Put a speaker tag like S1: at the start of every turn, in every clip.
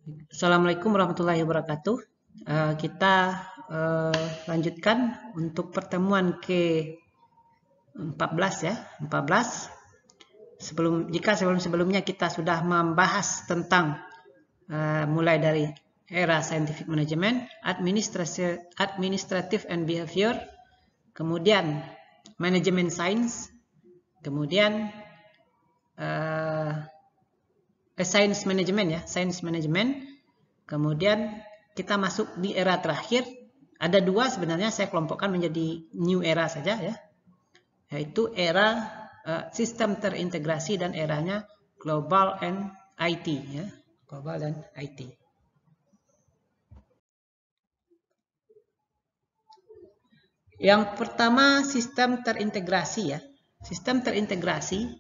S1: Assalamualaikum warahmatullahi wabarakatuh. Kita lanjutkan untuk pertemuan ke-14 ya, 14. Sebelumnya kita sudah membahas tentang mulai dari era scientific management, administrative and behavior, kemudian manajemen science, kemudian science management ya, science management. Kemudian kita masuk di era terakhir. Ada dua sebenarnya, saya kelompokkan menjadi new era saja ya, yaitu era sistem terintegrasi dan eranya global and IT ya, global dan IT. Yang pertama sistem terintegrasi ya. Sistem terintegrasi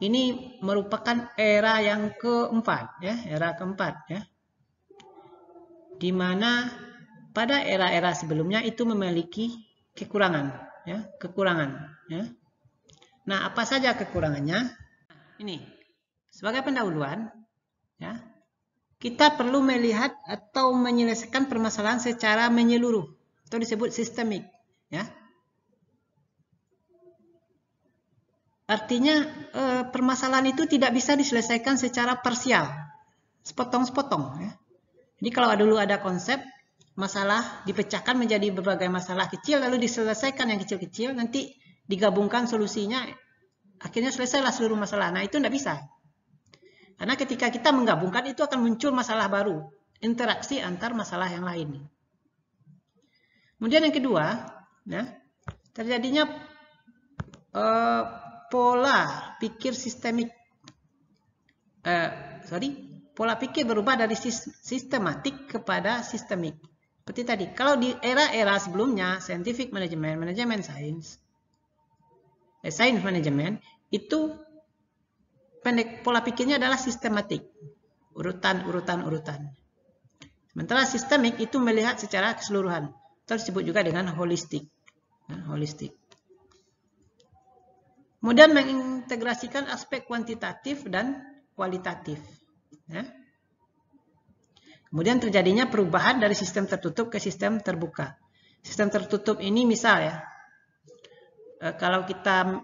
S1: ini merupakan era yang keempat ya, era keempat ya. Di mana pada era-era sebelumnya itu memiliki kekurangan ya, ya. Nah, apa saja kekurangannya? Ini sebagai pendahuluan ya, kita perlu melihat atau menyelesaikan permasalahan secara menyeluruh atau disebut sistemik ya. Artinya permasalahan itu tidak bisa diselesaikan secara parsial, sepotong-sepotong ya. Jadi kalau dulu ada konsep masalah dipecahkan menjadi berbagai masalah kecil lalu diselesaikan yang kecil-kecil, nanti digabungkan solusinya, akhirnya selesailah seluruh masalah. Nah, itu tidak bisa. Karena ketika kita menggabungkan itu akan muncul masalah baru, interaksi antar masalah yang lain. Kemudian yang kedua, ya, terjadinya pola pikir sistemik. Pola pikir berubah dari sistematik kepada sistemik. Seperti tadi, kalau di era-era sebelumnya, scientific management, manajemen science management, itu pola pikirnya adalah sistematik. Urutan. Sementara sistemik itu melihat secara keseluruhan. Atau disebut juga dengan holistik. Holistik. Kemudian mengintegrasikan aspek kuantitatif dan kualitatif. Ya. Kemudian terjadinya perubahan dari sistem tertutup ke sistem terbuka. Sistem tertutup ini misal ya, kalau kita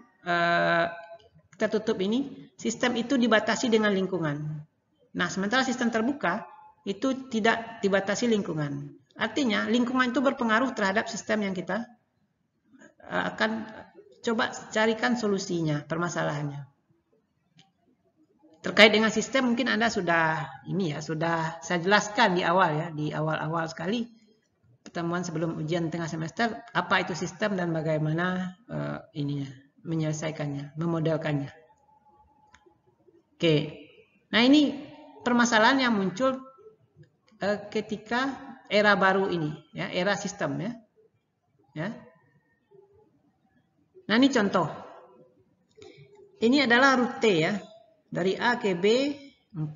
S1: tertutup ini, sistem itu dibatasi dengan lingkungan. Nah, sementara sistem terbuka itu tidak dibatasi lingkungan. Artinya lingkungan itu berpengaruh terhadap sistem yang kita akan coba carikan solusinya, permasalahannya. Terkait dengan sistem mungkin Anda sudah sudah saya jelaskan di awal ya, di awal-awal sekali pertemuan sebelum ujian tengah semester, apa itu sistem dan bagaimana menyelesaikannya, memodelkannya. Oke. Nah, ini permasalahan yang muncul ketika era baru ini ya, era sistem ya. Ya. Nah, ini contoh. Ini adalah rute ya. Dari A ke B 4,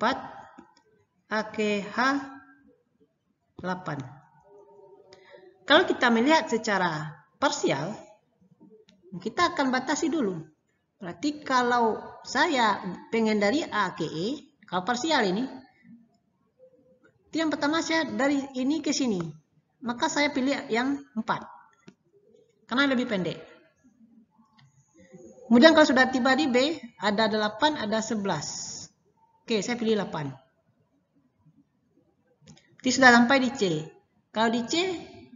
S1: A ke H 8. Kalau kita melihat secara parsial, kita akan batasi dulu. Berarti kalau saya pengen dari A ke E, kalau parsial ini, itu yang pertama saya dari ini ke sini. Maka saya pilih yang 4. Karena lebih pendek. Kemudian kalau sudah tiba di B, ada 8, ada 11. Oke, saya pilih 8. Jadi sudah sampai di C. Kalau di C,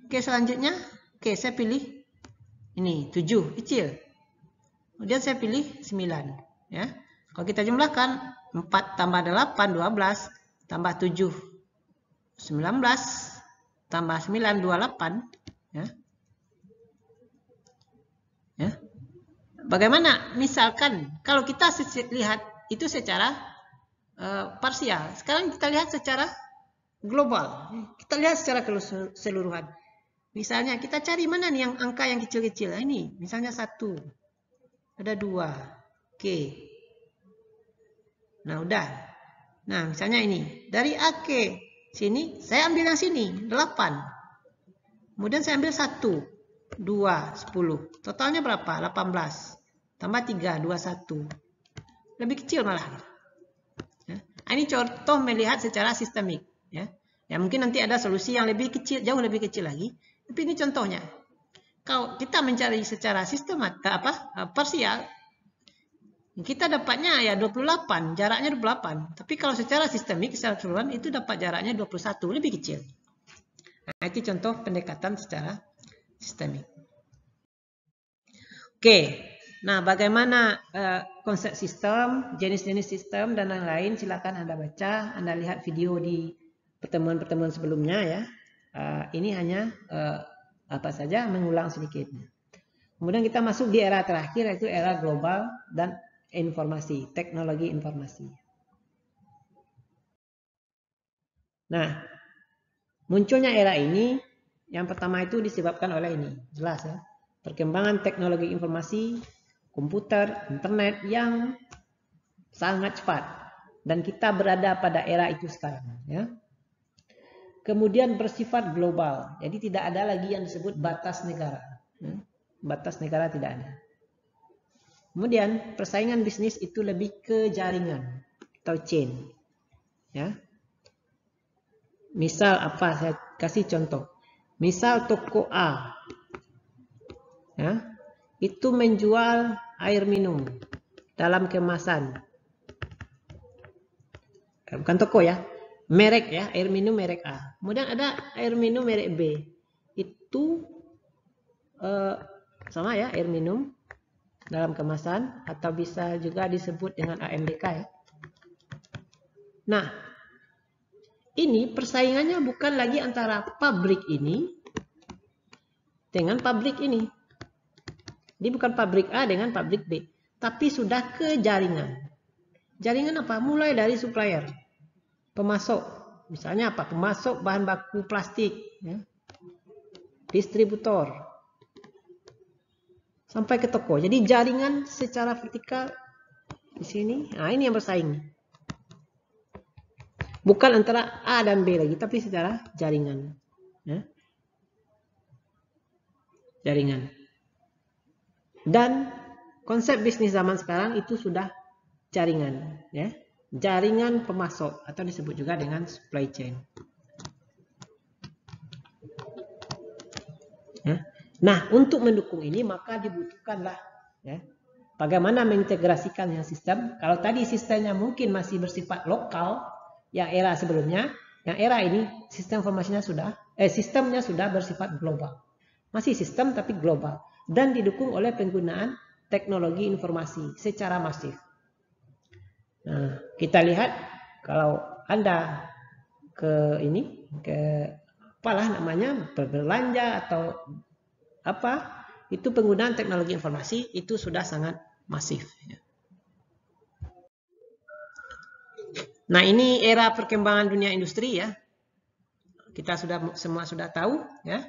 S1: oke selanjutnya, oke saya pilih ini 7, kecil. Kemudian saya pilih 9. Ya. Kalau kita jumlahkan, 4 tambah 8, 12, tambah 7, 19, tambah 9, 28. Ya. Ya. Bagaimana? Misalkan kalau kita lihat itu secara parsial, sekarang kita lihat secara global. Kita lihat secara keseluruhan. Misalnya kita cari mana nih yang angka yang kecil-kecil. Nah, ini misalnya 1, ada 2, oke. Nah udah. Nah misalnya ini dari A ke sini, saya ambil yang sini 8. Kemudian saya ambil 1, 2, 10. Totalnya berapa? 18. Tambah 3, 21. Lebih kecil malah. Ini contoh melihat secara sistemik, ya. Ya mungkin nanti ada solusi yang lebih kecil, jauh lebih kecil lagi. Tapi ini contohnya. Kalau kita mencari secara parsial, kita dapatnya ya 28, jaraknya 28. Tapi kalau secara sistemik, secara keseluruhan itu dapat jaraknya 21, lebih kecil. Nah, itu contoh pendekatan secara sistemik. Oke, nah bagaimana konsep sistem, jenis-jenis sistem, dan lain-lain, silakan Anda baca, Anda lihat video di pertemuan-pertemuan sebelumnya ya. Ini hanya mengulang sedikit. Kemudian kita masuk di era terakhir, yaitu era global dan informasi, teknologi informasi. Nah, munculnya era ini, yang pertama itu disebabkan oleh ini, jelas ya. Perkembangan teknologi informasi, komputer, internet yang sangat cepat. Dan kita berada pada era itu sekarang. Ya. Kemudian bersifat global. Jadi tidak ada lagi yang disebut batas negara. Ya. Batas negara tidak ada. Kemudian persaingan bisnis itu lebih ke jaringan atau chain. Ya. Misal apa? Saya kasih contoh. Misal toko A. Ya, itu menjual air minum dalam kemasan. Bukan toko ya. Merek ya, air minum merek A. Kemudian ada air minum merek B. Itu sama ya, air minum dalam kemasan atau bisa juga disebut dengan AMDK ya. Nah, ini persaingannya bukan lagi antara pabrik ini dengan pabrik ini. Ini bukan pabrik A dengan pabrik B, tapi sudah ke jaringan. Jaringan apa? Mulai dari supplier, pemasok, misalnya apa? Pemasok bahan baku plastik, ya. Distributor, sampai ke toko. Jadi jaringan secara vertikal di sini. Nah, ini yang bersaing. Bukan antara A dan B lagi, tapi secara jaringan. Ya. Jaringan. Dan konsep bisnis zaman sekarang itu sudah jaringan. Ya. Jaringan pemasok atau disebut juga dengan supply chain. Ya. Nah, untuk mendukung ini maka dibutuhkanlah ya, bagaimana mengintegrasikan yang sistem. Kalau tadi sistemnya mungkin masih bersifat lokal, yang era sebelumnya, yang era ini sistem informasinya sistemnya sudah bersifat global. Masih sistem tapi global dan didukung oleh penggunaan teknologi informasi secara masif. Nah, kita lihat kalau Anda ke berbelanja atau apa, itu penggunaan teknologi informasi itu sudah sangat masif. Nah, ini era perkembangan dunia industri ya. Kita semua sudah tahu ya.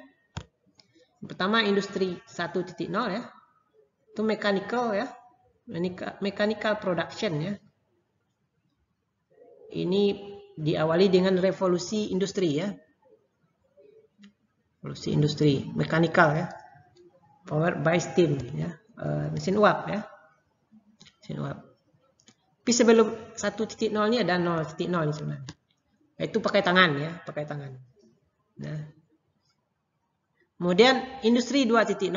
S1: Pertama industri 1.0 ya. Itu mechanical ya. Mechanical production ya. Ini diawali dengan revolusi industri ya. Revolusi industri mechanical ya. Powered by steam ya. Mesin uap ya. Mesin uap. Tapi sebelum 1.0 ini ada 0.0 ini sebenarnya. Itu pakai tangan ya, pakai tangan. Nah. Kemudian industri 2.0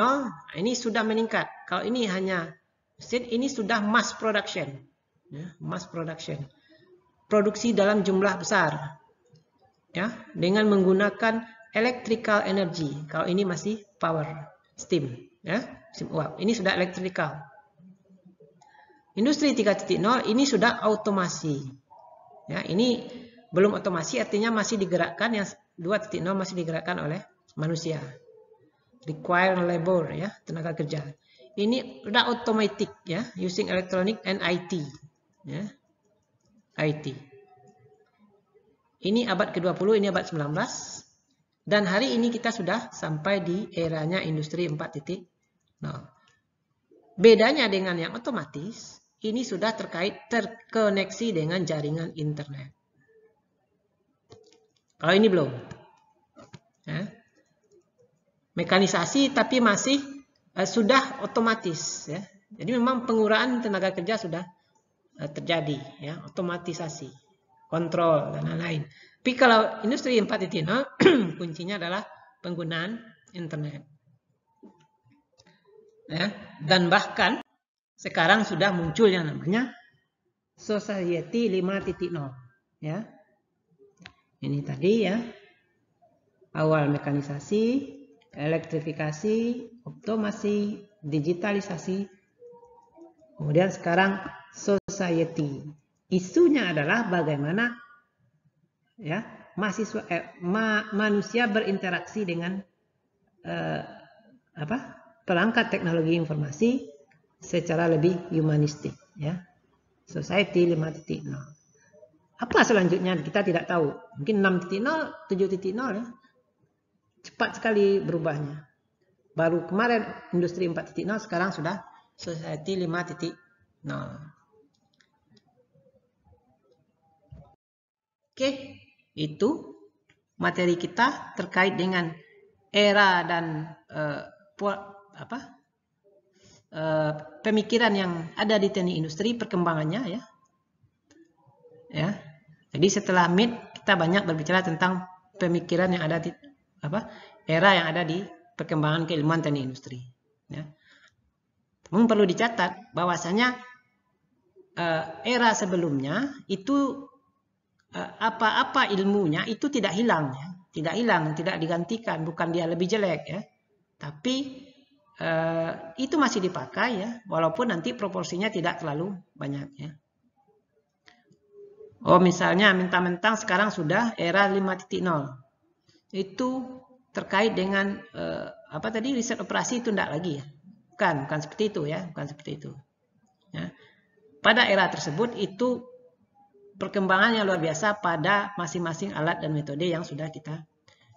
S1: ini sudah meningkat. Kalau ini hanya mesin, ini sudah mass production. Ya, mass production. Produksi dalam jumlah besar. Ya, dengan menggunakan electrical energy. Kalau ini masih power, steam, ya, mesin uap. Ini sudah electrical. Industri 3.0 ini sudah otomasi. Ya, ini belum otomasi artinya masih digerakkan, yang 2.0 masih digerakkan oleh manusia. Require labor ya, tenaga kerja. Ini sudah automatic ya, using electronic and IT ya. IT. Ini abad ke-20, ini abad 19. Dan hari ini kita sudah sampai di eranya industri 4.0. Bedanya dengan yang otomatis, ini sudah terkoneksi dengan jaringan internet. Kalau ini belum. Ya. Mekanisasi tapi masih sudah otomatis ya. Jadi memang penggunaan tenaga kerja sudah terjadi ya, otomatisasi. kontrol, dan lain-lain. Tapi kalau industri 4.0, kuncinya adalah penggunaan internet. Ya, dan bahkan sekarang sudah muncul yang namanya Society 5.0. Ya. Ini tadi ya. Awal mekanisasi, elektrifikasi, otomasi, digitalisasi. Kemudian sekarang society. Isunya adalah bagaimana ya manusia berinteraksi dengan perangkat teknologi informasi secara lebih humanistik ya. Society 5.0. Apa selanjutnya kita tidak tahu. Mungkin 6.0, 7.0 ya. Cepat sekali berubahnya. Baru kemarin industri 4.0, sekarang sudah society 5.0. Oke, itu materi kita terkait dengan era dan pemikiran yang ada di teknik industri, perkembangannya ya. Ya. Jadi setelah MIT kita banyak berbicara tentang pemikiran yang ada di era yang ada di perkembangan keilmuan teknik industri. Ya. Namun perlu dicatat bahwasanya era sebelumnya itu apa-apa ilmunya itu tidak hilang ya, tidak digantikan, bukan dia lebih jelek ya, tapi itu masih dipakai ya, walaupun nanti proporsinya tidak terlalu banyak ya. Oh misalnya mentang-mentang sekarang sudah era 5.0, itu terkait dengan riset operasi itu tidak lagi ya, bukan seperti itu ya, bukan seperti itu. Ya. Pada era tersebut itu perkembangannya luar biasa pada masing-masing alat dan metode yang sudah kita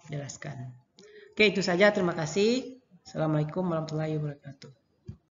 S1: jelaskan. Oke, itu saja. Terima kasih. Assalamualaikum warahmatullahi wabarakatuh.